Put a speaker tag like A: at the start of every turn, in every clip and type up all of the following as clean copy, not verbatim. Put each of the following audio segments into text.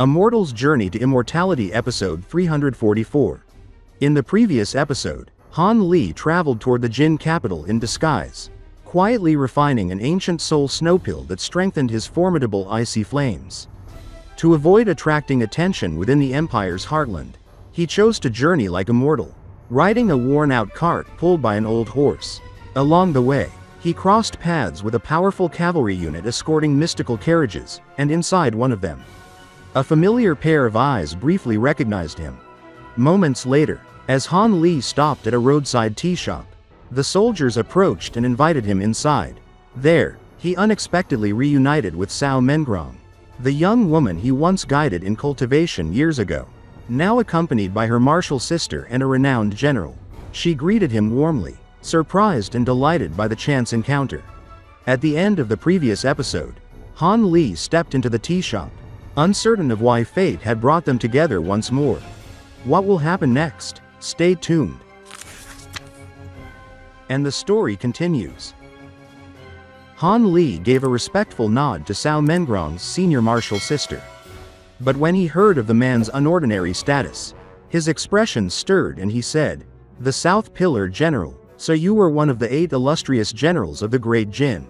A: A Mortal's Journey to Immortality Episode 344. In the previous episode, Han Li traveled toward the Jin capital in disguise, quietly refining an ancient soul snow pill that strengthened his formidable icy flames. To avoid attracting attention within the Empire's heartland, he chose to journey like a mortal, riding a worn-out cart pulled by an old horse. Along the way, he crossed paths with a powerful cavalry unit escorting mystical carriages, and inside one of them, a familiar pair of eyes briefly recognized him. Moments later, as Han Li stopped at a roadside tea shop, the soldiers approached and invited him inside. There, he unexpectedly reunited with Cao Mengrong, the young woman he once guided in cultivation years ago. Now accompanied by her martial sister and a renowned general, she greeted him warmly, surprised and delighted by the chance encounter. At the end of the previous episode, Han Li stepped into the tea shop, uncertain of why fate had brought them together once more. What will happen next? Stay tuned. And the story continues. Han Li gave a respectful nod to Cao Mengrong's senior martial sister. But when he heard of the man's unordinary status, his expression stirred and he said, "The South Pillar General, so you were one of the 8 illustrious generals of the Great Jin.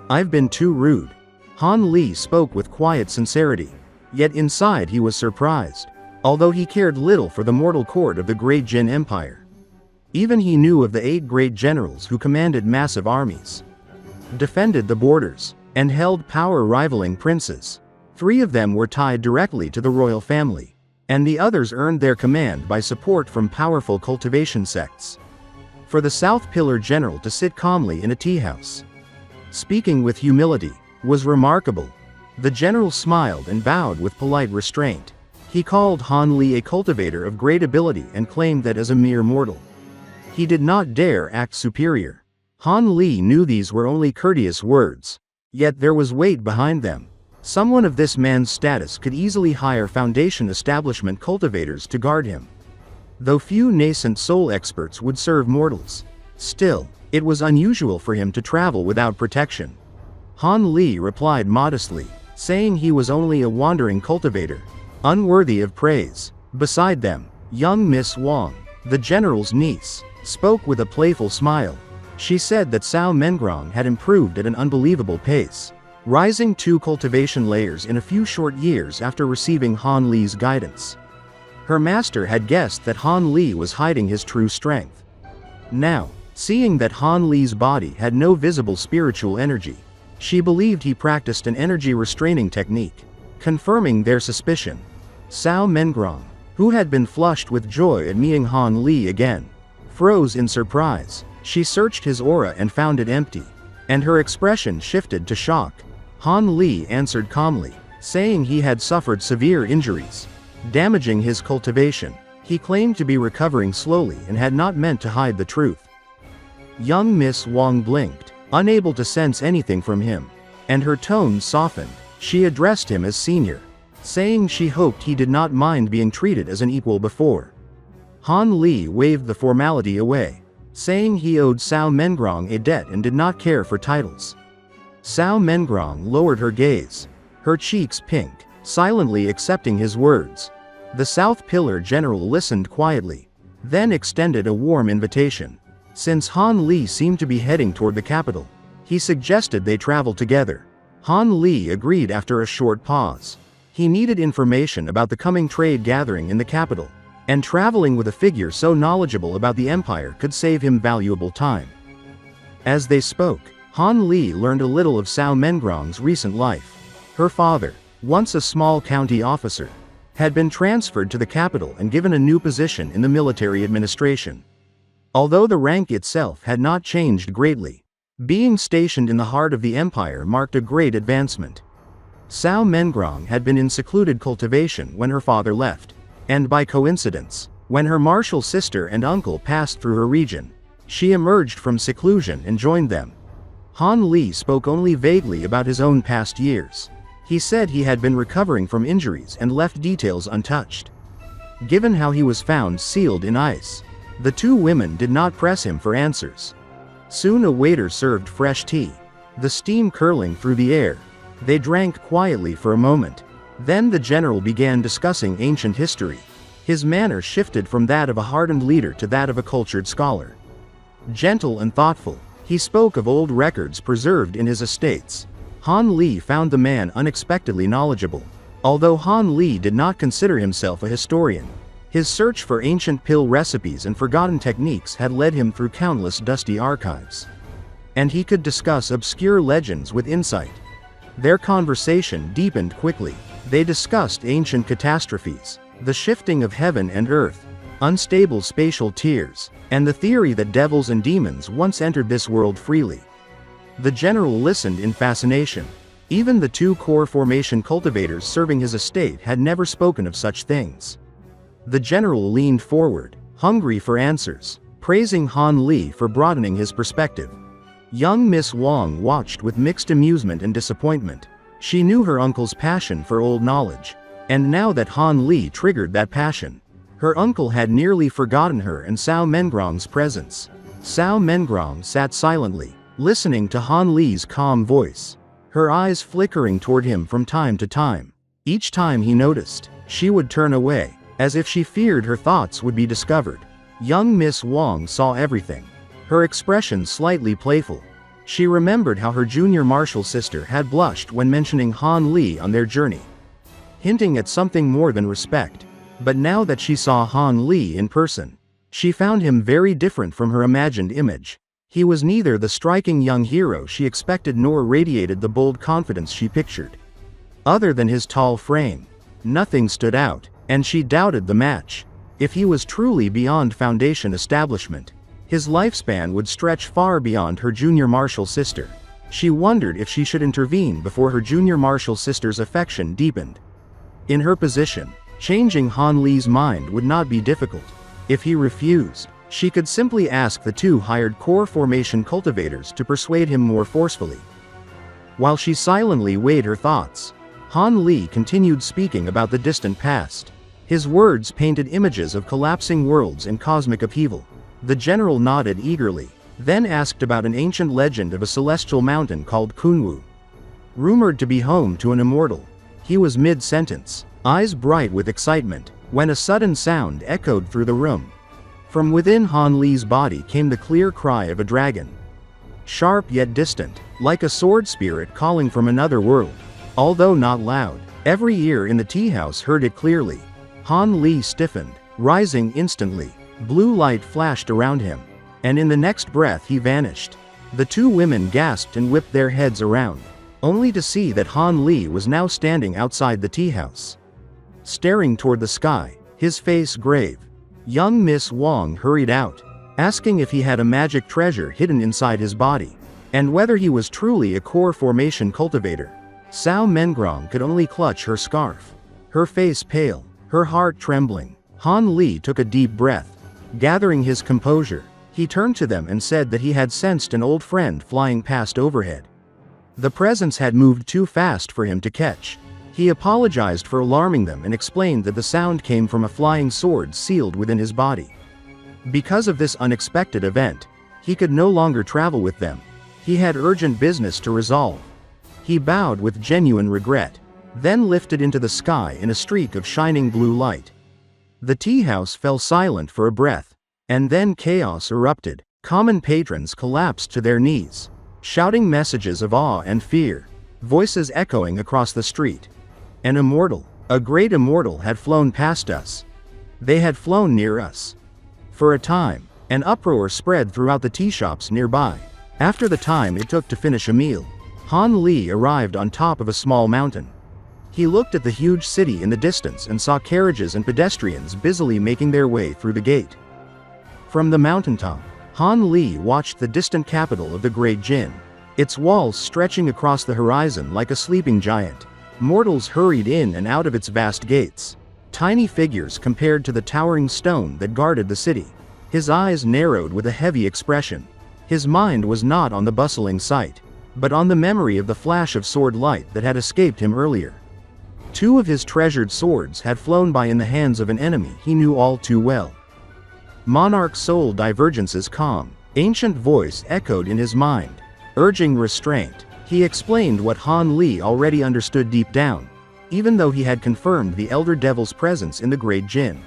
A: I've been too rude." Han Li spoke with quiet sincerity, yet inside he was surprised, although he cared little for the mortal court of the Great Jin Empire. Even he knew of the 8 great generals who commanded massive armies, defended the borders, and held power-rivaling princes. 3 of them were tied directly to the royal family, and the others earned their command by support from powerful cultivation sects. For the South Pillar General to sit calmly in a tea house, speaking with humility, was remarkable. The general smiled and bowed with polite restraint. He called Han Li a cultivator of great ability and claimed that as a mere mortal, he did not dare act superior. Han Li knew these were only courteous words, yet there was weight behind them. Someone of this man's status could easily hire Foundation establishment cultivators to guard him, though few nascent soul experts would serve mortals. Still, it was unusual for him to travel without protection. Han Li replied modestly, saying he was only a wandering cultivator, unworthy of praise. Beside them, young Miss Wang, the general's niece, spoke with a playful smile. She said that Cao Mengrong had improved at an unbelievable pace, rising 2 cultivation layers in a few short years after receiving Han Li's guidance. Her master had guessed that Han Li was hiding his true strength. Now, seeing that Han Li's body had no visible spiritual energy, she believed he practiced an energy restraining technique, confirming their suspicion. Cao Mengrong, who had been flushed with joy at meeting Han Li again, froze in surprise. She searched his aura and found it empty, and her expression shifted to shock. Han Li answered calmly, saying he had suffered severe injuries, damaging his cultivation. He claimed to be recovering slowly and had not meant to hide the truth. Young Miss Wang blinked, unable to sense anything from him, and her tone softened. She addressed him as senior, saying she hoped he did not mind being treated as an equal before. Han Li waved the formality away, saying he owed Cao Mengrong a debt and did not care for titles. Cao Mengrong lowered her gaze, her cheeks pink, silently accepting his words. The South Pillar General listened quietly, then extended a warm invitation. Since Han Li seemed to be heading toward the capital, he suggested they travel together. Han Li agreed after a short pause. He needed information about the coming trade gathering in the capital, and traveling with a figure so knowledgeable about the empire could save him valuable time. As they spoke, Han Li learned a little of Cao Mengrong's recent life. Her father, once a small county officer, had been transferred to the capital and given a new position in the military administration. Although the rank itself had not changed greatly, being stationed in the heart of the empire marked a great advancement. Cao Mengrong had been in secluded cultivation when her father left, and by coincidence, when her martial sister and uncle passed through her region, she emerged from seclusion and joined them. Han Li spoke only vaguely about his own past years. He said he had been recovering from injuries and left details untouched. Given how he was found sealed in ice, the 2 women did not press him for answers. Soon a waiter served fresh tea, the steam curling through the air. They drank quietly for a moment. Then the general began discussing ancient history. His manner shifted from that of a hardened leader to that of a cultured scholar. Gentle and thoughtful, he spoke of old records preserved in his estates. Han Li found the man unexpectedly knowledgeable. Although Han Li did not consider himself a historian, his search for ancient pill recipes and forgotten techniques had led him through countless dusty archives. And he could discuss obscure legends with insight. Their conversation deepened quickly. They discussed ancient catastrophes, the shifting of heaven and earth, unstable spatial tiers, and the theory that devils and demons once entered this world freely. The general listened in fascination. Even the two core formation cultivators serving his estate had never spoken of such things. The general leaned forward, hungry for answers, praising Han Li for broadening his perspective. Young Miss Wang watched with mixed amusement and disappointment. She knew her uncle's passion for old knowledge, and now that Han Li triggered that passion, her uncle had nearly forgotten her and Cao Mengrong's presence. Cao Mengrong sat silently, listening to Han Li's calm voice, her eyes flickering toward him from time to time. Each time he noticed, she would turn away, as if she feared her thoughts would be discovered. Young Miss Wang saw everything, her expression slightly playful. She remembered how her junior martial sister had blushed when mentioning Han Li on their journey, hinting at something more than respect. But now that she saw Han Li in person, she found him very different from her imagined image. He was neither the striking young hero she expected nor radiated the bold confidence she pictured. Other than his tall frame, nothing stood out, and she doubted the match. If he was truly beyond foundation establishment, his lifespan would stretch far beyond her junior martial sister. She wondered if she should intervene before her junior martial sister's affection deepened. In her position, changing Han Li's mind would not be difficult. If he refused, she could simply ask the two hired core formation cultivators to persuade him more forcefully. While she silently weighed her thoughts, Han Li continued speaking about the distant past. His words painted images of collapsing worlds and cosmic upheaval. The general nodded eagerly, then asked about an ancient legend of a celestial mountain called Kunwu, rumored to be home to an immortal. He was mid-sentence, eyes bright with excitement, when a sudden sound echoed through the room. From within Han Li's body came the clear cry of a dragon. Sharp yet distant, like a sword spirit calling from another world. Although not loud, every ear in the tea house heard it clearly. Han Li stiffened, rising instantly. Blue light flashed around him, and in the next breath he vanished. The two women gasped and whipped their heads around, only to see that Han Li was now standing outside the tea house, staring toward the sky, his face grave. Young Miss Wang hurried out, asking if he had a magic treasure hidden inside his body, and whether he was truly a core formation cultivator. Cao Mengrong could only clutch her scarf, her face pale, her heart trembling. Han Li took a deep breath. Gathering his composure, he turned to them and said that he had sensed an old friend flying past overhead. The presence had moved too fast for him to catch. He apologized for alarming them and explained that the sound came from a flying sword sealed within his body. Because of this unexpected event, he could no longer travel with them. He had urgent business to resolve. He bowed with genuine regret, then lifted into the sky in a streak of shining blue light. The tea house fell silent for a breath, and then chaos erupted. Common patrons collapsed to their knees, shouting messages of awe and fear, voices echoing across the street. An immortal, a great immortal had flown past us. They had flown near us. For a time, an uproar spread throughout the tea shops nearby. After the time it took to finish a meal, Han Li arrived on top of a small mountain. He looked at the huge city in the distance and saw carriages and pedestrians busily making their way through the gate. From the mountaintop, Han Li watched the distant capital of the Great Jin, its walls stretching across the horizon like a sleeping giant. Mortals hurried in and out of its vast gates, tiny figures compared to the towering stone that guarded the city. His eyes narrowed with a heavy expression. His mind was not on the bustling sight, but on the memory of the flash of sword light that had escaped him earlier. Two of his treasured swords had flown by in the hands of an enemy he knew all too well. Monarch soul divergence's calm, ancient voice echoed in his mind, urging restraint. He explained what Han Li already understood deep down. even though he had confirmed the Elder Devil's presence in the Great Jinn.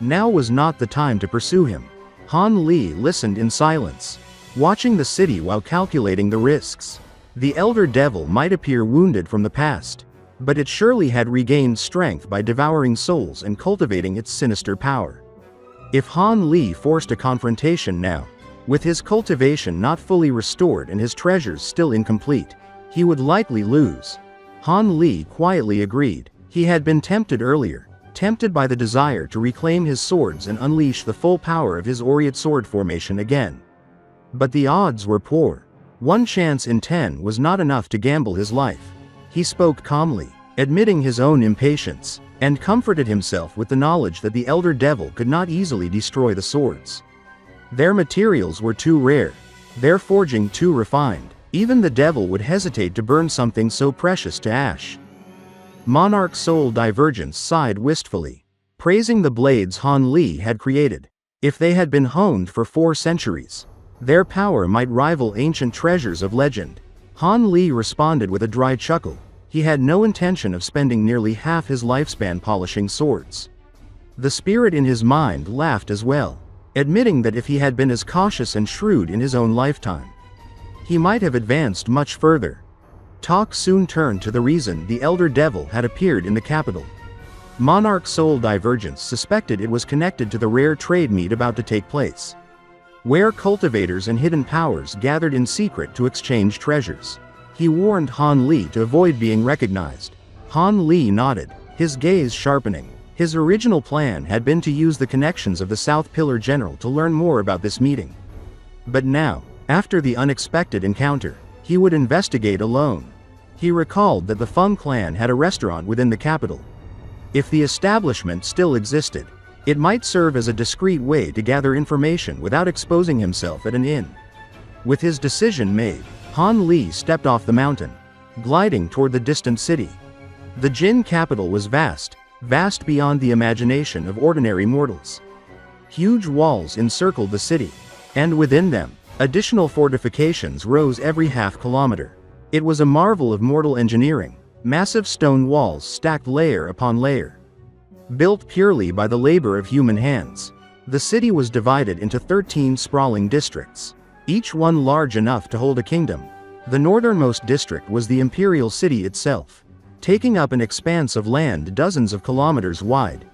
A: Now was not the time to pursue him. Han Li listened in silence, watching the city while calculating the risks. The Elder Devil might appear wounded from the past, but it surely had regained strength by devouring souls and cultivating its sinister power. If Han Li forced a confrontation now, with his cultivation not fully restored and his treasures still incomplete, he would likely lose. Han Li quietly agreed. He had been tempted earlier, tempted by the desire to reclaim his swords and unleash the full power of his Oriate sword formation again. But the odds were poor. 1 chance in 10 was not enough to gamble his life. He spoke calmly, admitting his own impatience, and comforted himself with the knowledge that the Elder Devil could not easily destroy the swords. Their materials were too rare, their forging too refined. Even the devil would hesitate to burn something so precious to ash. Monarch Soul Divergence sighed wistfully, praising the blades Han Li had created. If they had been honed for 4 centuries, their power might rival ancient treasures of legend. Han Li responded with a dry chuckle. He had no intention of spending nearly half his lifespan polishing swords. The spirit in his mind laughed as well, admitting that if he had been as cautious and shrewd in his own lifetime, he might have advanced much further. Talk soon turned to the reason the Elder Devil had appeared in the capital. Monarch Soul Divergence suspected it was connected to the rare trade meet about to take place, where cultivators and hidden powers gathered in secret to exchange treasures. He warned Han Li to avoid being recognized. Han Li nodded, his gaze sharpening. His original plan had been to use the connections of the South Pillar General to learn more about this meeting. But now, after the unexpected encounter, he would investigate alone. He recalled that the Feng clan had a restaurant within the capital. If the establishment still existed, it might serve as a discreet way to gather information without exposing himself at an inn. With his decision made, Han Li stepped off the mountain, gliding toward the distant city. The Jin capital was vast, vast beyond the imagination of ordinary mortals. Huge walls encircled the city, and within them, additional fortifications rose every half-kilometer. It was a marvel of mortal engineering, massive stone walls stacked layer upon layer, built purely by the labor of human hands. The city was divided into 13 sprawling districts, each one large enough to hold a kingdom. The northernmost district was the imperial city itself, taking up an expanse of land dozens of kilometers wide.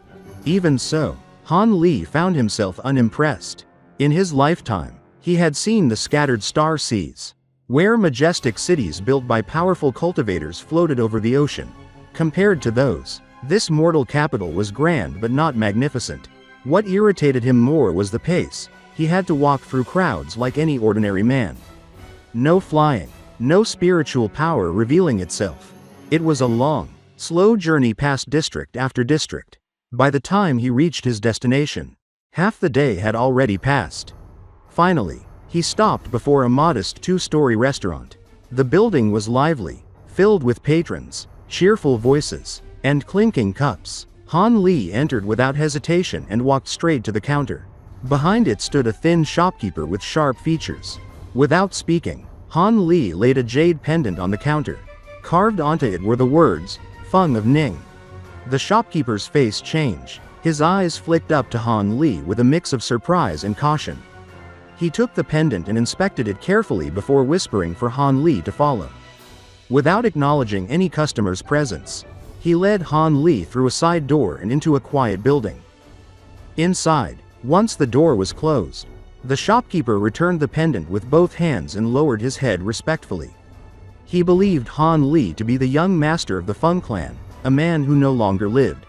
A: Even so, Han Li found himself unimpressed. In his lifetime, he had seen the scattered star seas, where majestic cities built by powerful cultivators floated over the ocean. Compared to those, this mortal capital was grand but not magnificent. What irritated him more was the pace. He had to walk through crowds like any ordinary man. No flying, no spiritual power revealing itself. It was a long, slow journey past district after district. By the time he reached his destination, half the day had already passed. Finally, he stopped before a modest 2-story restaurant. The building was lively, filled with patrons, cheerful voices, and clinking cups. Han Li entered without hesitation and walked straight to the counter. Behind it stood a thin shopkeeper with sharp features. Without speaking, Han Li laid a jade pendant on the counter. Carved onto it were the words, "Feng of Ning." The shopkeeper's face changed. His eyes flicked up to Han Li with a mix of surprise and caution. He took the pendant and inspected it carefully before whispering for Han Li to follow. Without acknowledging any customer's presence, he led Han Li through a side door and into a quiet building. Inside, once the door was closed, the shopkeeper returned the pendant with both hands and lowered his head respectfully. He believed Han Li to be the young master of the Feng clan, a man who no longer lived.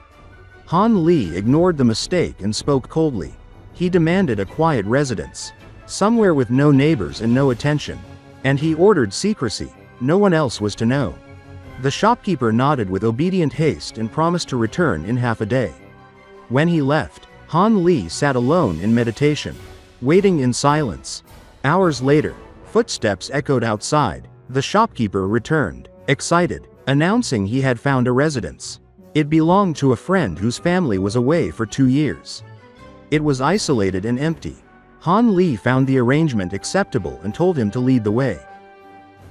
A: Han Li ignored the mistake and spoke coldly. He demanded a quiet residence, somewhere with no neighbors and no attention. And he ordered secrecy. No one else was to know. The shopkeeper nodded with obedient haste and promised to return in half a day. When he left, Han Li sat alone in meditation, waiting in silence. Hours later, footsteps echoed outside. The shopkeeper returned, excited, announcing he had found a residence. It belonged to a friend whose family was away for 2 years. It was isolated and empty. Han Li found the arrangement acceptable and told him to lead the way.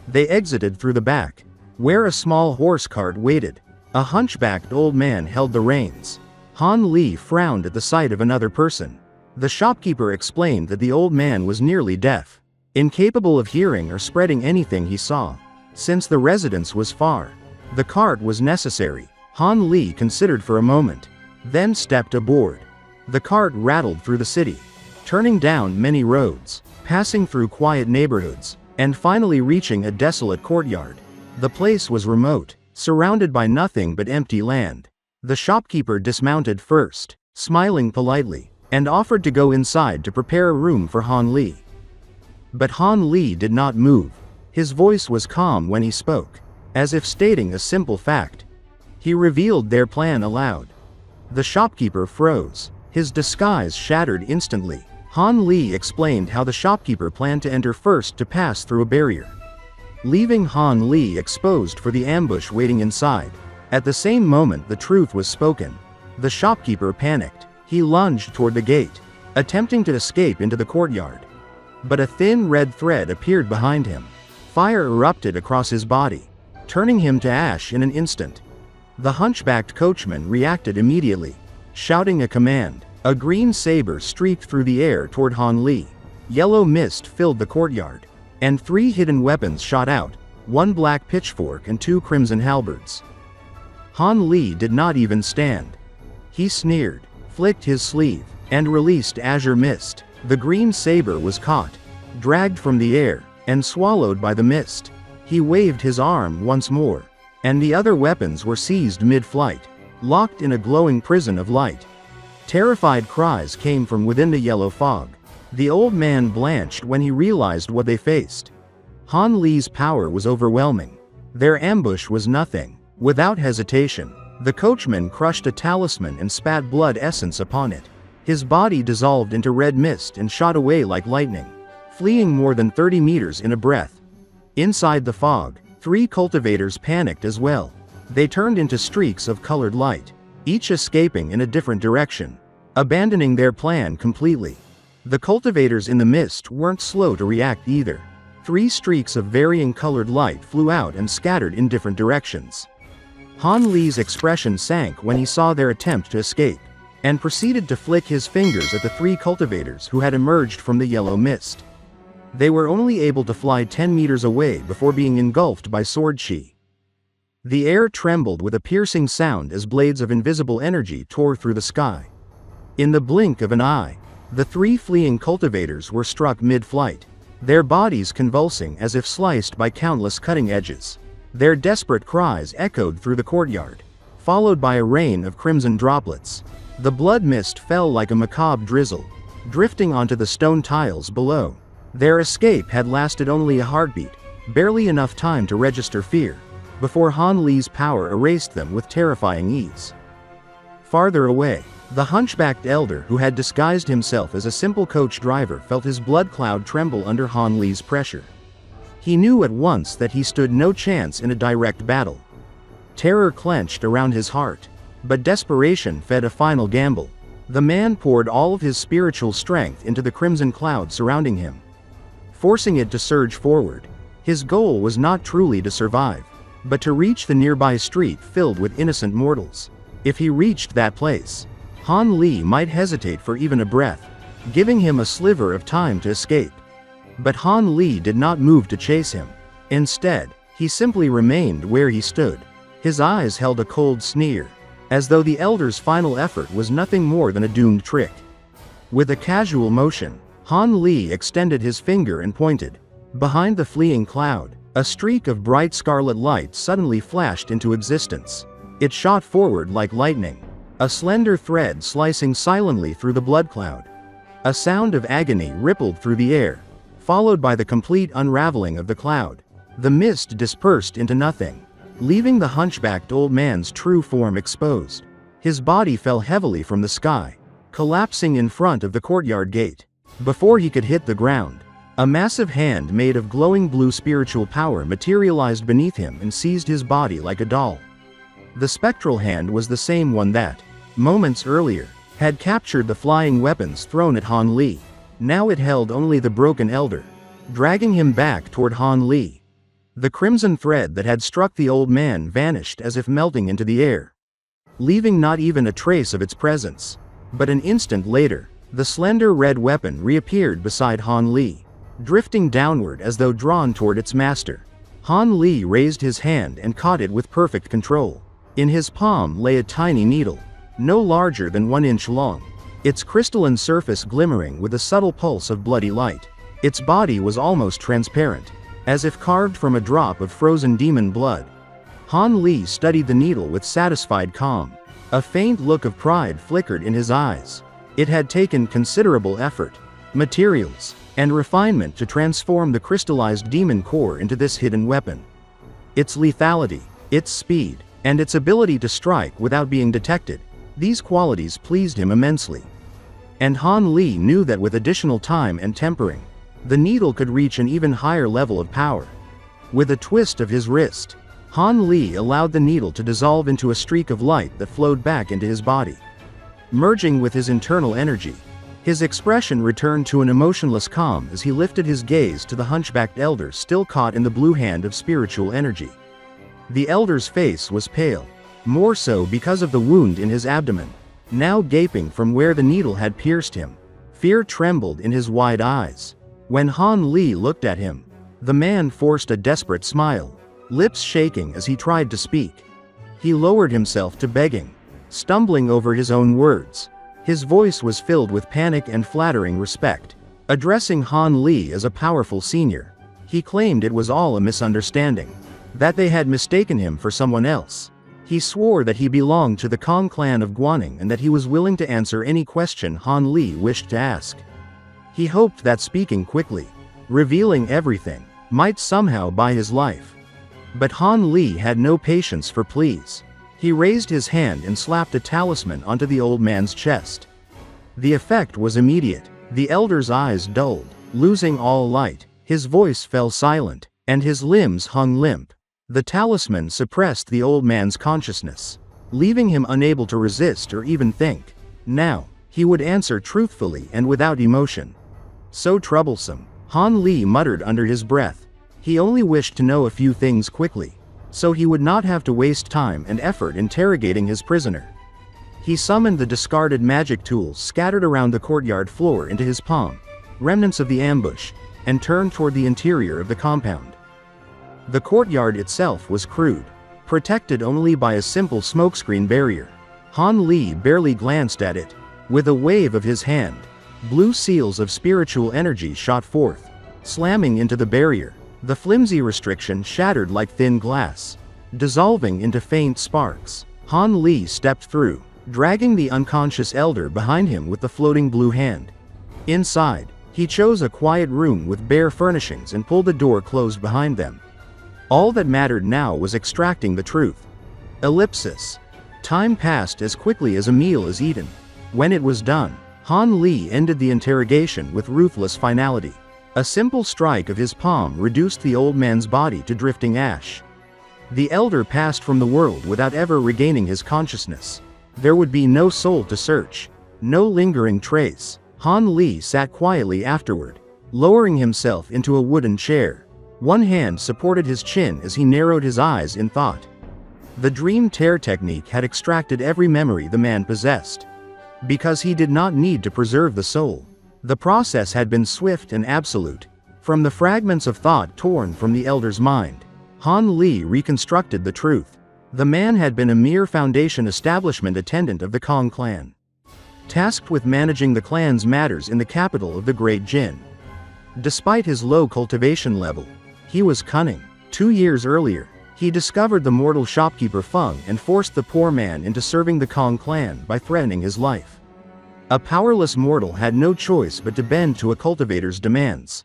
A: They exited through the back, where a small horse cart waited. A hunchbacked old man held the reins. Han Li frowned at the sight of another person. The shopkeeper explained that the old man was nearly deaf, incapable of hearing or spreading anything he saw. Since the residence was far, the cart was necessary. Han Li considered for a moment, then stepped aboard. The cart rattled through the city, turning down many roads, passing through quiet neighborhoods, and finally reaching a desolate courtyard. The place was remote, surrounded by nothing but empty land. The shopkeeper dismounted first, smiling politely, and offered to go inside to prepare a room for Han Li. But Han Li did not move. His voice was calm when he spoke, as if stating a simple fact. He revealed their plan aloud. The shopkeeper froze. His disguise shattered instantly. Han Li explained how the shopkeeper planned to enter first to pass through a barrier, leaving Han Li exposed for the ambush waiting inside. At the same moment the truth was spoken. The shopkeeper panicked. He lunged toward the gate, attempting to escape into the courtyard. But a thin red thread appeared behind him. Fire erupted across his body, turning him to ash in an instant. The hunchbacked coachman reacted immediately, shouting a command. A green saber streaked through the air toward Han Li. Yellow mist filled the courtyard, and 3 hidden weapons shot out, 1 black pitchfork and 2 crimson halberds. Han Li did not even stand. He sneered, flicked his sleeve, and released azure mist. The green saber was caught, dragged from the air, and swallowed by the mist. He waved his arm once more, and the other weapons were seized mid-flight, locked in a glowing prison of light. Terrified cries came from within the yellow fog. The old man blanched when he realized what they faced. Han Li's power was overwhelming. Their ambush was nothing. Without hesitation, the coachman crushed a talisman and spat blood essence upon it. His body dissolved into red mist and shot away like lightning, fleeing more than 30 meters in a breath. Inside the fog, 3 cultivators panicked as well. They turned into streaks of colored light, each escaping in a different direction, abandoning their plan completely. The cultivators in the mist weren't slow to react either. 3 streaks of varying colored light flew out and scattered in different directions. Han Li's expression sank when he saw their attempt to escape, and proceeded to flick his fingers at the 3 cultivators who had emerged from the yellow mist. They were only able to fly 10 meters away before being engulfed by sword chi. The air trembled with a piercing sound as blades of invisible energy tore through the sky. In the blink of an eye, the 3 fleeing cultivators were struck mid-flight, their bodies convulsing as if sliced by countless cutting edges. Their desperate cries echoed through the courtyard, followed by a rain of crimson droplets. The blood mist fell like a macabre drizzle, drifting onto the stone tiles below. Their escape had lasted only a heartbeat, barely enough time to register fear, before Han Li's power erased them with terrifying ease. Farther away, the hunchbacked elder who had disguised himself as a simple coach driver felt his blood cloud tremble under Han Li's pressure. He knew at once that he stood no chance in a direct battle. Terror clenched around his heart, but desperation fed a final gamble. The man poured all of his spiritual strength into the crimson cloud surrounding him, forcing it to surge forward. His goal was not truly to survive, but to reach the nearby street filled with innocent mortals. If he reached that place, Han Li might hesitate for even a breath, giving him a sliver of time to escape. But Han Li did not move to chase him. Instead, he simply remained where he stood. His eyes held a cold sneer, as though the elder's final effort was nothing more than a doomed trick. With a casual motion, Han Li extended his finger and pointed. Behind the fleeing cloud, a streak of bright scarlet light suddenly flashed into existence. It shot forward like lightning, a slender thread slicing silently through the blood cloud. A sound of agony rippled through the air, followed by the complete unraveling of the cloud. The mist dispersed into nothing, leaving the hunchbacked old man's true form exposed. His body fell heavily from the sky, collapsing in front of the courtyard gate. Before he could hit the ground, a massive hand made of glowing blue spiritual power materialized beneath him and seized his body like a doll. The spectral hand was the same one that, moments earlier, had captured the flying weapons thrown at Han Li. Now it held only the broken elder, dragging him back toward Han Li. The crimson thread that had struck the old man vanished as if melting into the air, leaving not even a trace of its presence. But an instant later, the slender red weapon reappeared beside Han Li, drifting downward as though drawn toward its master. Han Li raised his hand and caught it with perfect control. In his palm lay a tiny needle, no larger than 1 inch long, its crystalline surface glimmering with a subtle pulse of bloody light. Its body was almost transparent, as if carved from a drop of frozen demon blood. Han Li studied the needle with satisfied calm. A faint look of pride flickered in his eyes. It had taken considerable effort, materials, and refinement to transform the crystallized demon core into this hidden weapon. Its lethality, its speed, and its ability to strike without being detected, these qualities pleased him immensely. And Han Li knew that with additional time and tempering, the needle could reach an even higher level of power. With a twist of his wrist, Han Li allowed the needle to dissolve into a streak of light that flowed back into his body. Merging with his internal energy, his expression returned to an emotionless calm as he lifted his gaze to the hunchbacked elder still caught in the blue hand of spiritual energy. The elder's face was pale, more so because of the wound in his abdomen, now gaping from where the needle had pierced him. Fear trembled in his wide eyes. When Han Li looked at him, the man forced a desperate smile, lips shaking as he tried to speak. He lowered himself to begging, stumbling over his own words. His voice was filled with panic and flattering respect. Addressing Han Li as a powerful senior, he claimed it was all a misunderstanding, that they had mistaken him for someone else. He swore that he belonged to the Kong clan of Guaning and that he was willing to answer any question Han Li wished to ask. He hoped that speaking quickly, revealing everything, might somehow buy his life. But Han Li had no patience for pleas. He raised his hand and slapped a talisman onto the old man's chest. The effect was immediate. The elder's eyes dulled, losing all light. His voice fell silent, and his limbs hung limp. The talisman suppressed the old man's consciousness, leaving him unable to resist or even think. Now, he would answer truthfully and without emotion. So troublesome, Han Li muttered under his breath. He only wished to know a few things quickly, so he would not have to waste time and effort interrogating his prisoner. He summoned the discarded magic tools scattered around the courtyard floor into his palm, remnants of the ambush, and turned toward the interior of the compound. The courtyard itself was crude, protected only by a simple smokescreen barrier. Han Li barely glanced at it. With a wave of his hand, blue seals of spiritual energy shot forth, slamming into the barrier. The flimsy restriction shattered like thin glass, dissolving into faint sparks. Han Li stepped through, dragging the unconscious elder behind him with the floating blue hand. Inside, he chose a quiet room with bare furnishings and pulled the door closed behind them. All that mattered now was extracting the truth. Ellipsis. Time passed as quickly as a meal is eaten. When it was done, Han Li ended the interrogation with ruthless finality. A simple strike of his palm reduced the old man's body to drifting ash. The elder passed from the world without ever regaining his consciousness. There would be no soul to search, no lingering trace. Han Li sat quietly afterward, lowering himself into a wooden chair. One hand supported his chin as he narrowed his eyes in thought. The dream tear technique had extracted every memory the man possessed. Because he did not need to preserve the soul, the process had been swift and absolute. From the fragments of thought torn from the elder's mind, Han Li reconstructed the truth. The man had been a mere Foundation establishment attendant of the Kong clan, tasked with managing the clan's matters in the capital of the Great Jin. Despite his low cultivation level, he was cunning. 2 years earlier, he discovered the mortal shopkeeper Feng and forced the poor man into serving the Kong clan by threatening his life. A powerless mortal had no choice but to bend to a cultivator's demands.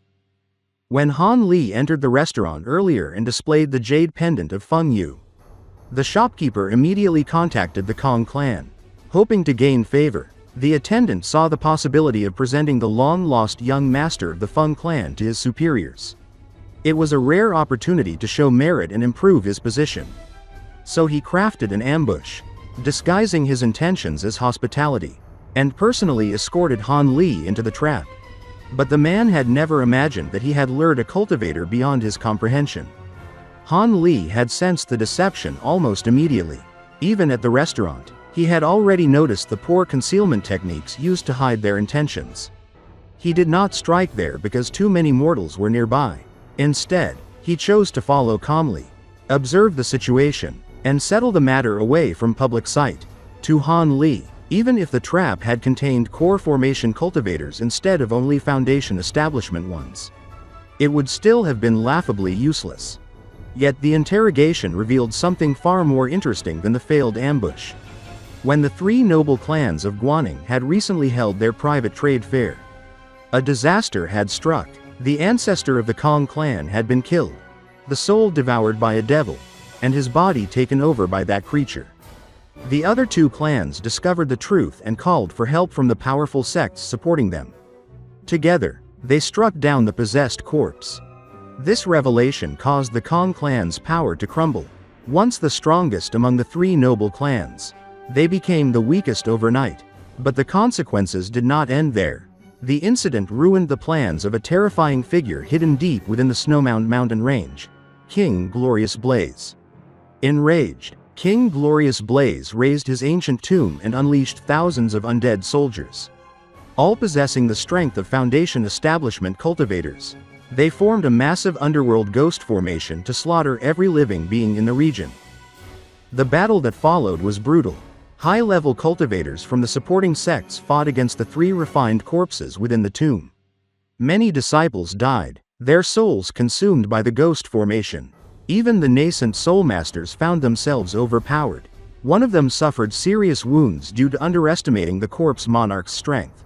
A: When Han Li entered the restaurant earlier and displayed the jade pendant of Feng Yu, the shopkeeper immediately contacted the Kong clan, hoping to gain favor. The attendant saw the possibility of presenting the long-lost young master of the Feng clan to his superiors. It was a rare opportunity to show merit and improve his position. So he crafted an ambush, disguising his intentions as hospitality, and personally escorted Han Li into the trap. But the man had never imagined that he had lured a cultivator beyond his comprehension. Han Li had sensed the deception almost immediately. Even at the restaurant, he had already noticed the poor concealment techniques used to hide their intentions. He did not strike there because too many mortals were nearby. Instead, he chose to follow calmly, observe the situation, and settle the matter away from public sight. To Han Li, even if the trap had contained core formation cultivators instead of only foundation establishment ones, it would still have been laughably useless. Yet the interrogation revealed something far more interesting than the failed ambush. When the three noble clans of Guaning had recently held their private trade fair, a disaster had struck. The ancestor of the Kong clan had been killed, the soul devoured by a devil, and his body taken over by that creature. The other two clans discovered the truth and called for help from the powerful sects supporting them. Together, they struck down the possessed corpse. This revelation caused the Kong clan's power to crumble. Once the strongest among the three noble clans, they became the weakest overnight. But the consequences did not end there. The incident ruined the plans of a terrifying figure hidden deep within the Snowmount mountain range, King Glorious Blaze. Enraged, King Glorious Blaze raised his ancient tomb and unleashed thousands of undead soldiers, all possessing the strength of Foundation establishment cultivators. They formed a massive underworld ghost formation to slaughter every living being in the region. The battle that followed was brutal. High-level cultivators from the supporting sects fought against the three refined corpses within the tomb. Many disciples died, their souls consumed by the ghost formation. Even the nascent soul masters found themselves overpowered. One of them suffered serious wounds due to underestimating the corpse monarch's strength.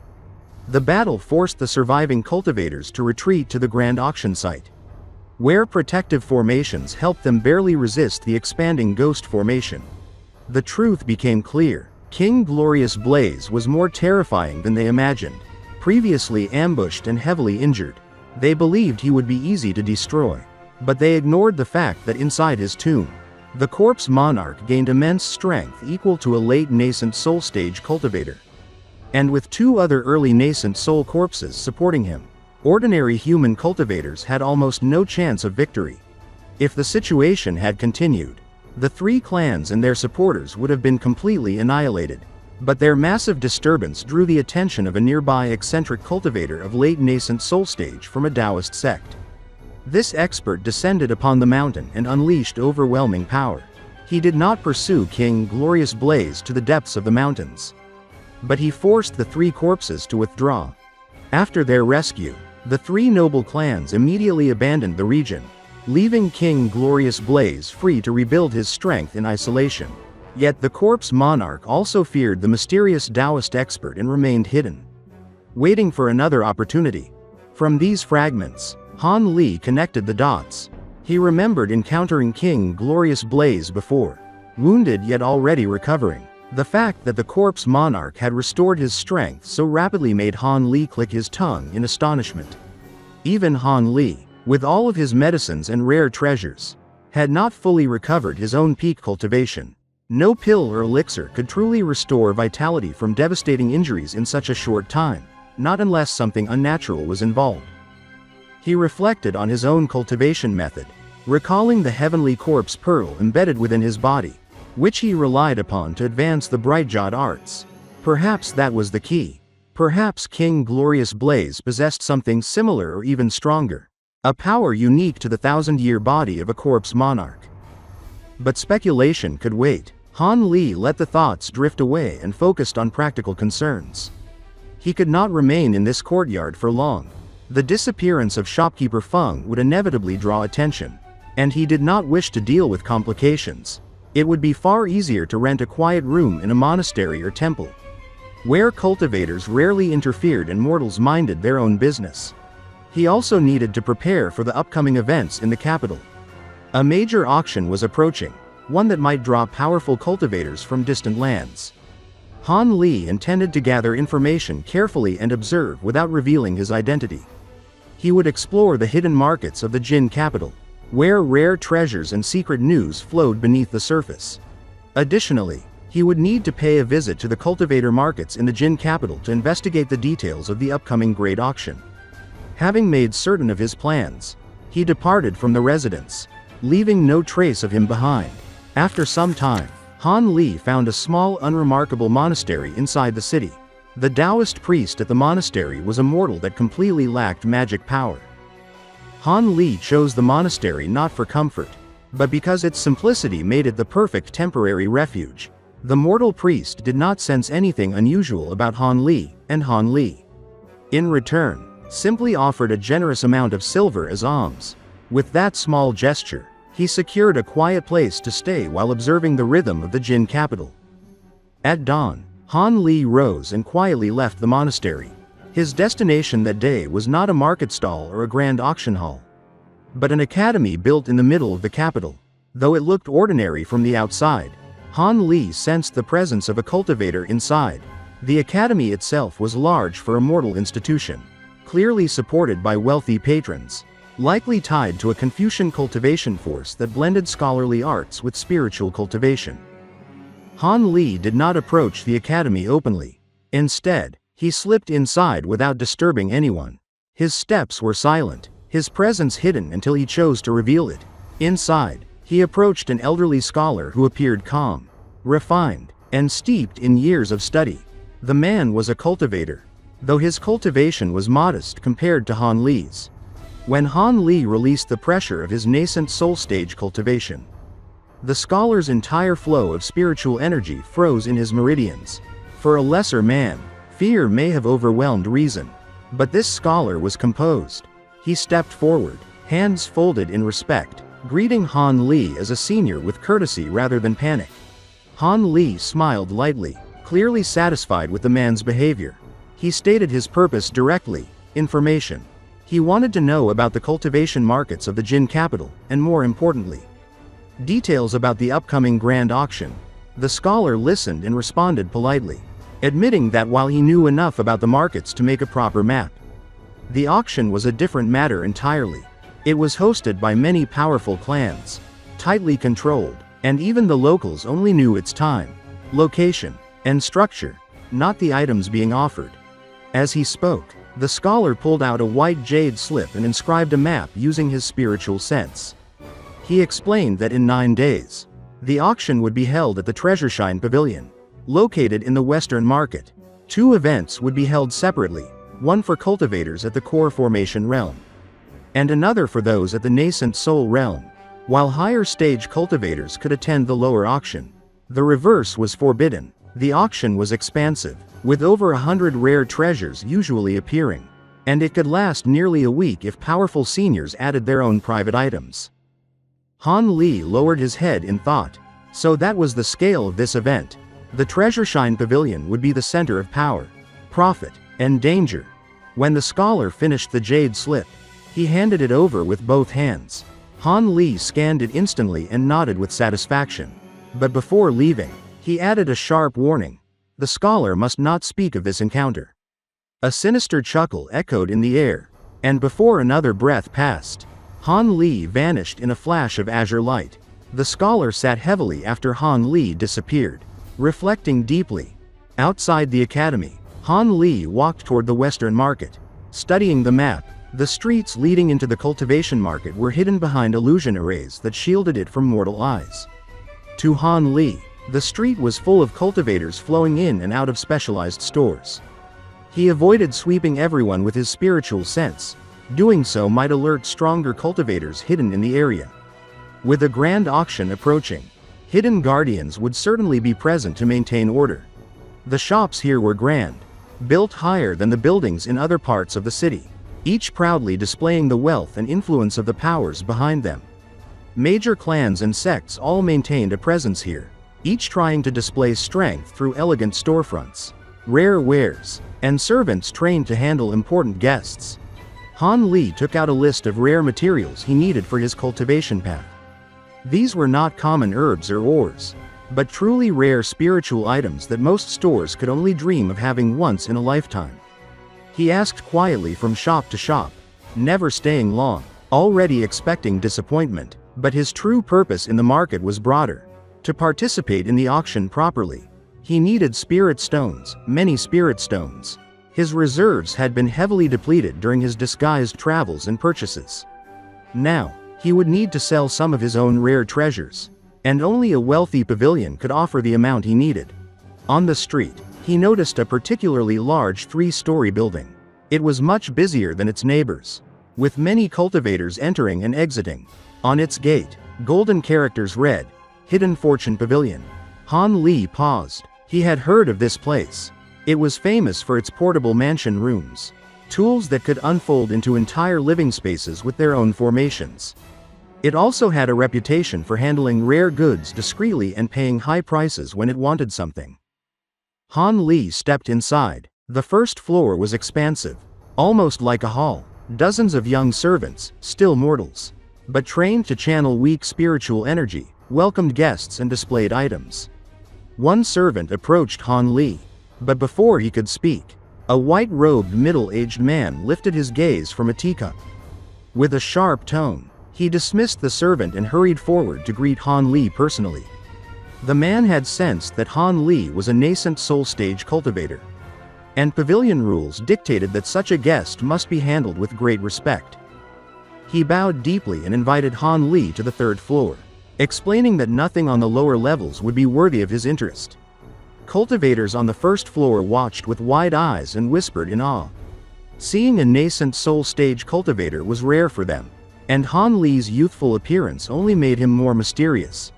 A: The battle forced the surviving cultivators to retreat to the grand auction site, where protective formations helped them barely resist the expanding ghost formation. The truth became clear. King Glorious Blaze was more terrifying than they imagined. Previously ambushed and heavily injured, they believed he would be easy to destroy. But they ignored the fact that inside his tomb, the corpse monarch gained immense strength equal to a late nascent soul stage cultivator. And with two other early nascent soul corpses supporting him, ordinary human cultivators had almost no chance of victory. If the situation had continued, the three clans and their supporters would have been completely annihilated. But their massive disturbance drew the attention of a nearby eccentric cultivator of late nascent soul stage from a Taoist sect. This expert descended upon the mountain and unleashed overwhelming power. He did not pursue King Glorious Blaze to the depths of the mountains, but he forced the three corpses to withdraw. After their rescue, the three noble clans immediately abandoned the region, leaving King Glorious Blaze free to rebuild his strength in isolation. Yet the corpse monarch also feared the mysterious Taoist expert and remained hidden, waiting for another opportunity. From these fragments, Han Li connected the dots. He remembered encountering King Glorious Blaze before, wounded yet already recovering. The fact that the corpse monarch had restored his strength so rapidly made Han Li click his tongue in astonishment. Even Han Li, with all of his medicines and rare treasures, had not fully recovered his own peak cultivation. No pill or elixir could truly restore vitality from devastating injuries in such a short time, not unless something unnatural was involved. He reflected on his own cultivation method, recalling the heavenly corpse pearl embedded within his body, which he relied upon to advance the bright-jawed arts. Perhaps that was the key. Perhaps King Glorious Blaze possessed something similar or even stronger. A power unique to the thousand-year body of a corpse monarch. But speculation could wait. Han Li let the thoughts drift away and focused on practical concerns. He could not remain in this courtyard for long. The disappearance of shopkeeper Feng would inevitably draw attention, and he did not wish to deal with complications. It would be far easier to rent a quiet room in a monastery or temple, where cultivators rarely interfered and mortals minded their own business. He also needed to prepare for the upcoming events in the capital. A major auction was approaching, one that might draw powerful cultivators from distant lands. Han Li intended to gather information carefully and observe without revealing his identity. He would explore the hidden markets of the Jin capital, where rare treasures and secret news flowed beneath the surface. Additionally, he would need to pay a visit to the cultivator markets in the Jin capital to investigate the details of the upcoming great auction. Having made certain of his plans, he departed from the residence. leaving no trace of him behind. After some time, Han Li found a small unremarkable monastery inside the city. The Taoist priest at the monastery was a mortal that completely lacked magic power. Han Li chose the monastery not for comfort, but because its simplicity made it the perfect temporary refuge. The mortal priest did not sense anything unusual about Han Li, and Han Li, in return, simply offered a generous amount of silver as alms. With that small gesture, he secured a quiet place to stay while observing the rhythm of the Jin capital. At dawn, Han Li rose and quietly left the monastery. His destination that day was not a market stall or a grand auction hall, but an academy built in the middle of the capital. Though it looked ordinary from the outside, Han Li sensed the presence of a cultivator inside. The academy itself was large for a mortal institution, clearly supported by wealthy patrons, likely tied to a Confucian cultivation force that blended scholarly arts with spiritual cultivation. Han Li did not approach the academy openly. Instead, he slipped inside without disturbing anyone. His steps were silent, his presence hidden until he chose to reveal it. Inside, he approached an elderly scholar who appeared calm, refined, and steeped in years of study. The man was a cultivator, though his cultivation was modest compared to Han Li's. When Han Li released the pressure of his nascent soul stage cultivation, the scholar's entire flow of spiritual energy froze in his meridians. For a lesser man, fear may have overwhelmed reason, but this scholar was composed. He stepped forward, hands folded in respect, greeting Han Li as a senior with courtesy rather than panic. Han Li smiled lightly, clearly satisfied with the man's behavior. He stated his purpose directly: information. He wanted to know about the cultivation markets of the Jin capital, and more importantly, details about the upcoming grand auction. The scholar listened and responded politely, admitting that while he knew enough about the markets to make a proper map, the auction was a different matter entirely. It was hosted by many powerful clans, tightly controlled, and even the locals only knew its time, location, and structure, not the items being offered. As he spoke, the scholar pulled out a white jade slip and inscribed a map using his spiritual sense. He explained that in 9 days, the auction would be held at the Treasureshine Pavilion, located in the Western Market. 2 events would be held separately, one for cultivators at the core formation realm, and another for those at the nascent soul realm. While higher stage cultivators could attend the lower auction, the reverse was forbidden. The auction was expansive, with over 100 rare treasures usually appearing, and it could last nearly a week if powerful seniors added their own private items. Han Li lowered his head in thought. So that was the scale of this event. The Treasureshine Pavilion would be the center of power, profit, and danger. When the scholar finished the jade slip, he handed it over with both hands. Han Li scanned it instantly and nodded with satisfaction. But before leaving, he added a sharp warning: the scholar must not speak of this encounter. A sinister chuckle echoed in the air, and before another breath passed, Han Li vanished in a flash of azure light. The scholar sat heavily after Han Li disappeared, reflecting deeply. Outside the academy, Han Li walked toward the Western Market, studying the map. The streets leading into the cultivation market were hidden behind illusion arrays that shielded it from mortal eyes. To Han Li, the street was full of cultivators flowing in and out of specialized stores. He avoided sweeping everyone with his spiritual sense. Doing so might alert stronger cultivators hidden in the area. With a grand auction approaching, hidden guardians would certainly be present to maintain order. The shops here were grand, built higher than the buildings in other parts of the city, each proudly displaying the wealth and influence of the powers behind them. Major clans and sects all maintained a presence here, each trying to display strength through elegant storefronts, rare wares, and servants trained to handle important guests. Han Li took out a list of rare materials he needed for his cultivation path. These were not common herbs or ores, but truly rare spiritual items that most stores could only dream of having once in a lifetime. He asked quietly from shop to shop, never staying long, already expecting disappointment, but his true purpose in the market was broader. To participate in the auction properly, he needed spirit stones, many spirit stones. His reserves had been heavily depleted during his disguised travels and purchases. Now, He would need to sell some of his own rare treasures, and only a wealthy pavilion could offer the amount he needed. On the street, he noticed a particularly large 3-story building. It was much busier than its neighbors, with many cultivators entering and exiting. On its gate, golden characters read, "Hidden Fortune Pavilion." Han Li paused. He had heard of this place. It was famous for its portable mansion rooms, tools that could unfold into entire living spaces with their own formations. It also had a reputation for handling rare goods discreetly and paying high prices when it wanted something. Han Li stepped inside. The first floor was expansive, almost like a hall. Dozens of young servants, still mortals, but trained to channel weak spiritual energy, welcomed guests and displayed items. One servant approached Han Li, but before he could speak, a white-robed middle-aged man lifted his gaze from a teacup. With a sharp tone, he dismissed the servant and hurried forward to greet Han Li personally. The man had sensed that Han Li was a nascent soul stage cultivator, and pavilion rules dictated that such a guest must be handled with great respect. He bowed deeply and invited Han Li to the 3rd floor, explaining that nothing on the lower levels would be worthy of his interest. Cultivators on the 1st floor watched with wide eyes and whispered in awe. Seeing a nascent soul stage cultivator was rare for them, and Han Li's youthful appearance only made him more mysterious.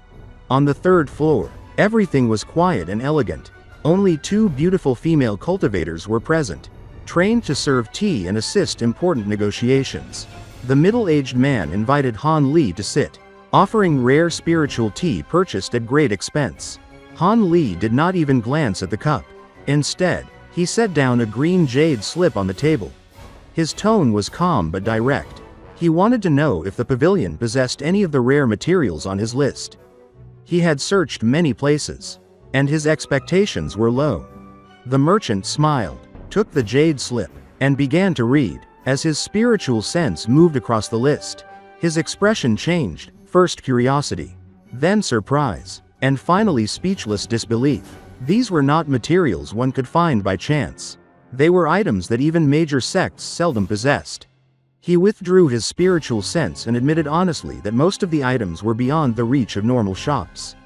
A: On the 3rd floor, everything was quiet and elegant. Only 2 beautiful female cultivators were present, trained to serve tea and assist important negotiations. The middle-aged man invited Han Li to sit, offering rare spiritual tea purchased at great expense. Han Li did not even glance at the cup. Instead, he set down a green jade slip on the table. His tone was calm but direct. He wanted to know if the pavilion possessed any of the rare materials on his list. He had searched many places, and his expectations were low. The merchant smiled, took the jade slip, and began to read. As his spiritual sense moved across the list, his expression changed, first curiosity, then surprise, and finally speechless disbelief. These were not materials one could find by chance. They were items that even major sects seldom possessed. He withdrew his spiritual sense and admitted honestly that most of the items were beyond the reach of normal shops.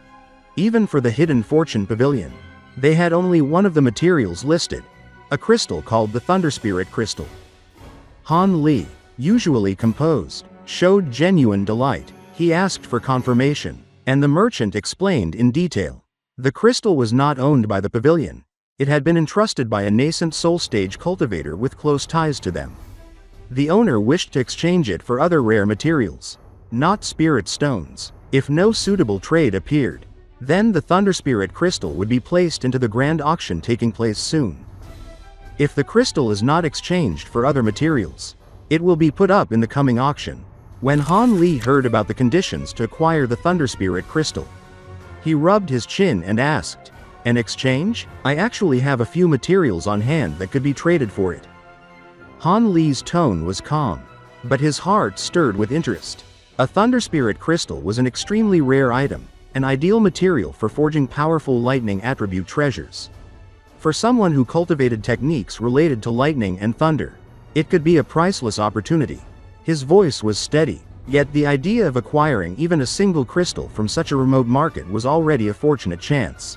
A: Even for the Hidden Fortune Pavilion, they had only one of the materials listed, a crystal called the Thunderspirit crystal. Han Li, usually composed, showed genuine delight. He asked for confirmation, and the merchant explained in detail. The crystal was not owned by the pavilion. It had been entrusted by a nascent soul stage cultivator with close ties to them. The owner wished to exchange it for other rare materials, not spirit stones. If no suitable trade appeared, then the Thunderspirit crystal would be placed into the grand auction taking place soon. If the crystal is not exchanged for other materials, it will be put up in the coming auction. When Han Li heard about the conditions to acquire the Thunderspirit crystal, he rubbed his chin and asked, "An exchange? I actually have a few materials on hand that could be traded for it." Han Li's tone was calm, but his heart stirred with interest. A Thunderspirit crystal was an extremely rare item, an ideal material for forging powerful lightning attribute treasures. For someone who cultivated techniques related to lightning and thunder, it could be a priceless opportunity. His voice was steady, yet the idea of acquiring even a single crystal from such a remote market was already a fortunate chance.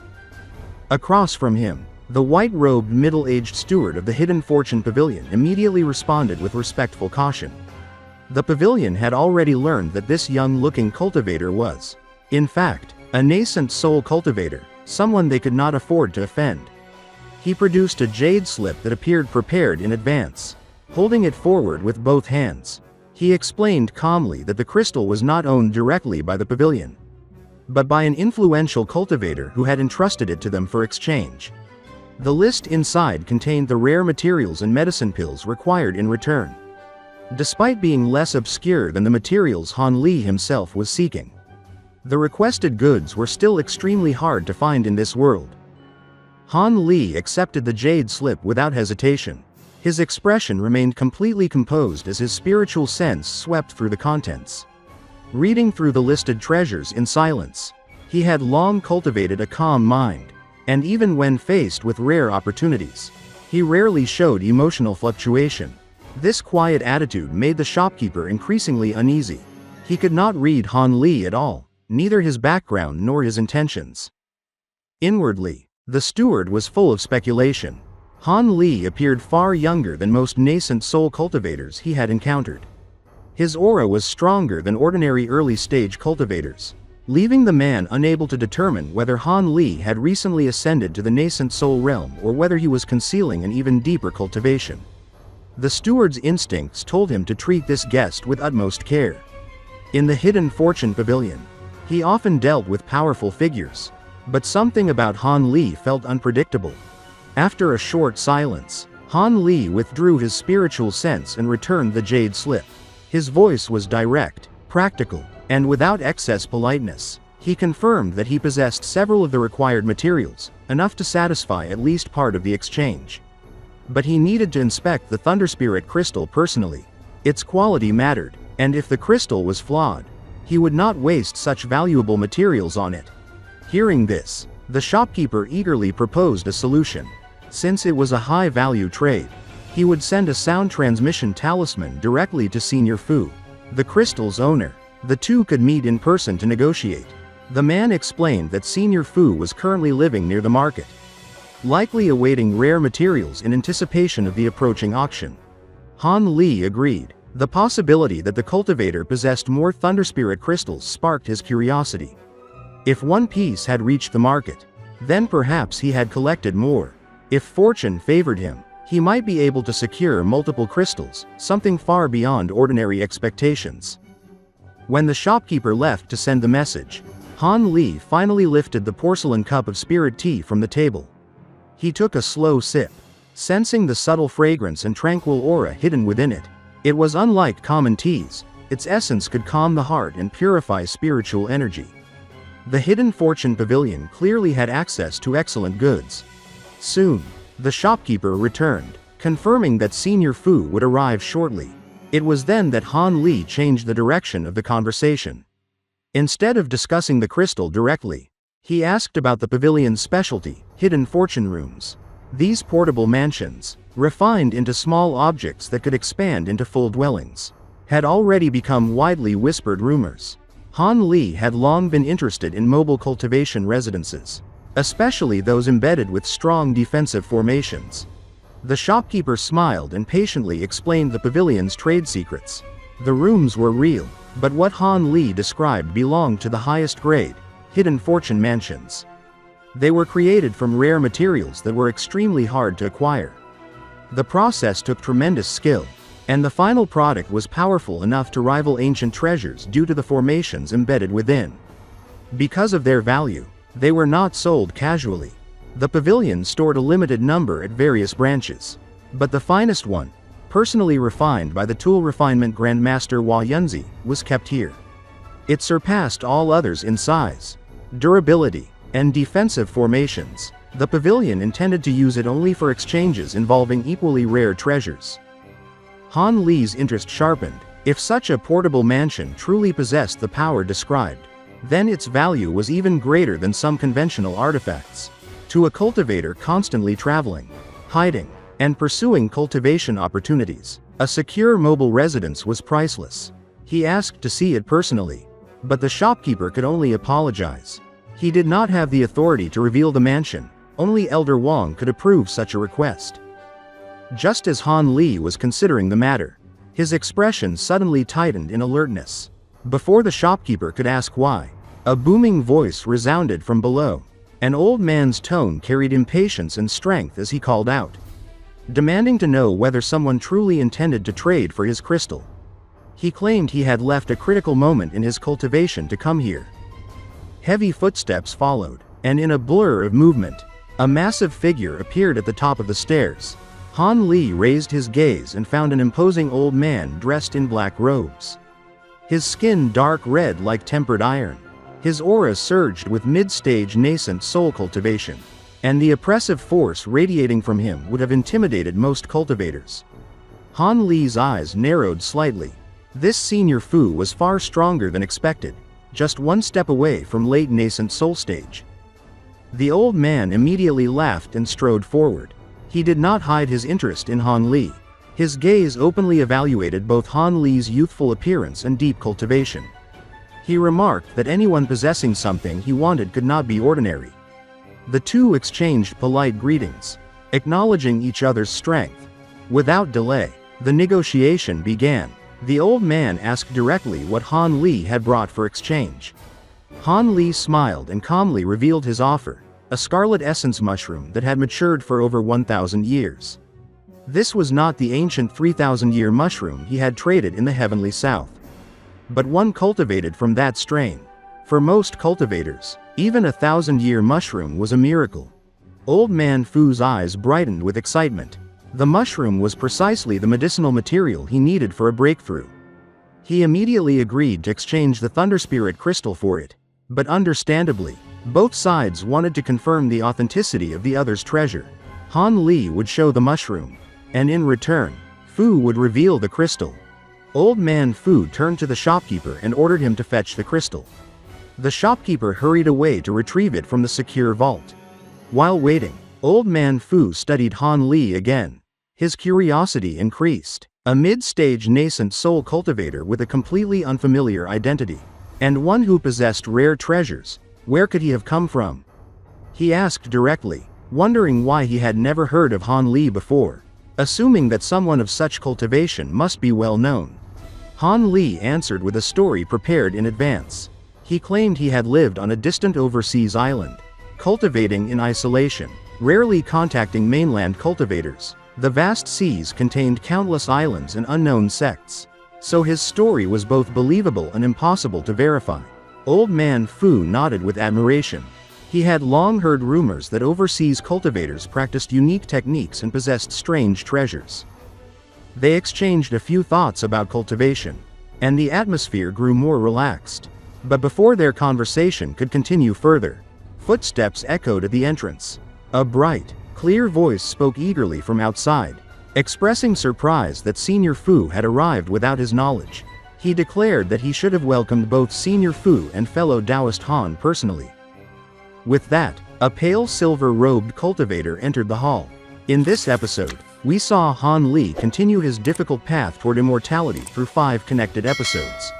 A: Across from him, the white-robed middle-aged steward of the Hidden Fortune Pavilion immediately responded with respectful caution. The pavilion had already learned that this young-looking cultivator was, in fact, a nascent soul cultivator, someone they could not afford to offend. He produced a jade slip that appeared prepared in advance. Holding it forward with both hands, he explained calmly that the crystal was not owned directly by the pavilion, but by an influential cultivator who had entrusted it to them for exchange. The list inside contained the rare materials and medicine pills required in return, despite being less obscure than the materials Han Li himself was seeking. The requested goods were still extremely hard to find in this world. Han Li accepted the jade slip without hesitation. His expression remained completely composed as his spiritual sense swept through the contents. Reading through the listed treasures in silence, he had long cultivated a calm mind, and even when faced with rare opportunities, he rarely showed emotional fluctuation. This quiet attitude made the shopkeeper increasingly uneasy. He could not read Han Li at all, neither his background nor his intentions. Inwardly, the steward was full of speculation. Han Li appeared far younger than most nascent soul cultivators he had encountered. His aura was stronger than ordinary early-stage cultivators, leaving the man unable to determine whether Han Li had recently ascended to the nascent soul realm or whether he was concealing an even deeper cultivation. The steward's instincts told him to treat this guest with utmost care. In the Hidden Fortune Pavilion, he often dealt with powerful figures, but something about Han Li felt unpredictable. After a short silence, Han Li withdrew his spiritual sense and returned the jade slip. His voice was direct, practical, and without excess politeness. He confirmed that he possessed several of the required materials, enough to satisfy at least part of the exchange. But he needed to inspect the Thunderspirit crystal personally. Its quality mattered, and if the crystal was flawed, he would not waste such valuable materials on it. Hearing this, the shopkeeper eagerly proposed a solution. Since it was a high-value trade, he would send a sound transmission talisman directly to Senior Fu, the crystal's owner. The two could meet in person to negotiate. The man explained that Senior Fu was currently living near the market, likely awaiting rare materials in anticipation of the approaching auction. Han Li agreed. The possibility that the cultivator possessed more Thunderspirit crystals sparked his curiosity. If one piece had reached the market, then perhaps he had collected more. If fortune favored him, he might be able to secure multiple crystals, something far beyond ordinary expectations. When the shopkeeper left to send the message, Han Li finally lifted the porcelain cup of spirit tea from the table. He took a slow sip, sensing the subtle fragrance and tranquil aura hidden within it. It was unlike common teas. Its essence could calm the heart and purify spiritual energy. The Hidden Fortune Pavilion clearly had access to excellent goods. Soon, the shopkeeper returned, confirming that Senior Fu would arrive shortly. It was then that Han Li changed the direction of the conversation. Instead of discussing the crystal directly, he asked about the pavilion's specialty, hidden fortune rooms. These portable mansions, refined into small objects that could expand into full dwellings, had already become widely whispered rumors. Han Li had long been interested in mobile cultivation residences, especially those embedded with strong defensive formations. The shopkeeper smiled and patiently explained the pavilion's trade secrets. The rooms were real, but what Han Li described belonged to the highest grade, hidden fortune mansions. They were created from rare materials that were extremely hard to acquire. The process took tremendous skill, and the final product was powerful enough to rival ancient treasures due to the formations embedded within. Because of their value, they were not sold casually. The pavilion stored a limited number at various branches, but the finest one, personally refined by the tool refinement Grandmaster Hua Yunzi, was kept here. It surpassed all others in size, durability, and defensive formations. The pavilion intended to use it only for exchanges involving equally rare treasures. Han Li's interest sharpened. If such a portable mansion truly possessed the power described, then its value was even greater than some conventional artifacts. To a cultivator constantly traveling, hiding, and pursuing cultivation opportunities, a secure mobile residence was priceless. He asked to see it personally, but the shopkeeper could only apologize. He did not have the authority to reveal the mansion. Only Elder Wang could approve such a request. Just as Han Li was considering the matter, his expression suddenly tightened in alertness. Before the shopkeeper could ask why, a booming voice resounded from below. An old man's tone carried impatience and strength as he called out, demanding to know whether someone truly intended to trade for his crystal. He claimed he had left a critical moment in his cultivation to come here. Heavy footsteps followed, and in a blur of movement, a massive figure appeared at the top of the stairs. Han Li raised his gaze and found an imposing old man dressed in black robes. His skin dark red like tempered iron. His aura surged with mid-stage nascent soul cultivation, and the oppressive force radiating from him would have intimidated most cultivators. Han Li's eyes narrowed slightly. This Senior Fu was far stronger than expected, just one step away from late nascent soul stage. The old man immediately laughed and strode forward. He did not hide his interest in Han Li. His gaze openly evaluated both Han Li's youthful appearance and deep cultivation. He remarked that anyone possessing something he wanted could not be ordinary. The two exchanged polite greetings, acknowledging each other's strength. Without delay, the negotiation began. The old man asked directly what Han Li had brought for exchange. Han Li smiled and calmly revealed his offer, a scarlet essence mushroom that had matured for over 1,000 years. This was not the ancient 3,000-year mushroom he had traded in the heavenly south, but one cultivated from that strain. For most cultivators, even a 1,000-year mushroom was a miracle. Old Man Fu's eyes brightened with excitement. The mushroom was precisely the medicinal material he needed for a breakthrough. He immediately agreed to exchange the Thunderspirit crystal for it. But understandably, both sides wanted to confirm the authenticity of the other's treasure. Han Li would show the mushroom, and in return, Fu would reveal the crystal. Old Man Fu turned to the shopkeeper and ordered him to fetch the crystal. The shopkeeper hurried away to retrieve it from the secure vault. While waiting, Old Man Fu studied Han Li again. His curiosity increased. A mid-stage nascent soul cultivator with a completely unfamiliar identity, and one who possessed rare treasures. Where could he have come from? He asked directly, wondering why he had never heard of Han Li before, assuming that someone of such cultivation must be well known. Han Li answered with a story prepared in advance. He claimed he had lived on a distant overseas island, cultivating in isolation, rarely contacting mainland cultivators. The vast seas contained countless islands and unknown sects, so his story was both believable and impossible to verify. Old Man Fu nodded with admiration. He had long heard rumors that overseas cultivators practiced unique techniques and possessed strange treasures. They exchanged a few thoughts about cultivation, and the atmosphere grew more relaxed. But before their conversation could continue further, footsteps echoed at the entrance. A bright, clear voice spoke eagerly from outside, expressing surprise that Senior Fu had arrived without his knowledge. He declared that he should have welcomed both Senior Fu and fellow Taoist Han personally. With that, a pale silver-robed cultivator entered the hall. In this episode, we saw Han Li continue his difficult path toward immortality through 5 connected episodes.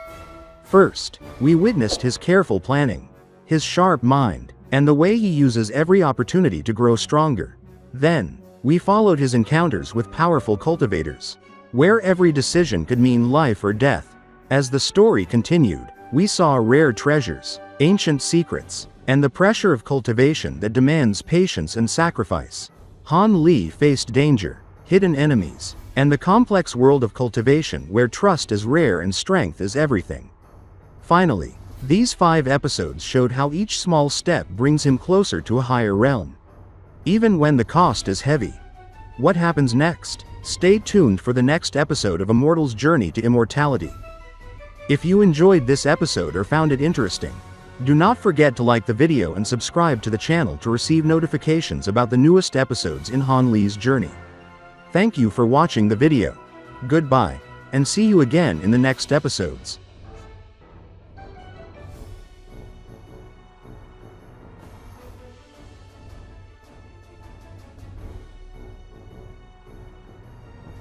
A: First, we witnessed his careful planning, his sharp mind, and the way he uses every opportunity to grow stronger. Then, we followed his encounters with powerful cultivators, where every decision could mean life or death. As the story continued, we saw rare treasures, ancient secrets, and the pressure of cultivation that demands patience and sacrifice. Han Li faced danger, hidden enemies, and the complex world of cultivation where trust is rare and strength is everything. Finally, these 5 episodes showed how each small step brings him closer to a higher realm, even when the cost is heavy. What happens next? Stay tuned for the next episode of A Mortal's Journey to Immortality. If you enjoyed this episode or found it interesting, do not forget to like the video and subscribe to the channel to receive notifications about the newest episodes in Han Li's journey. Thank you for watching the video. Goodbye, and see you again in the next episodes.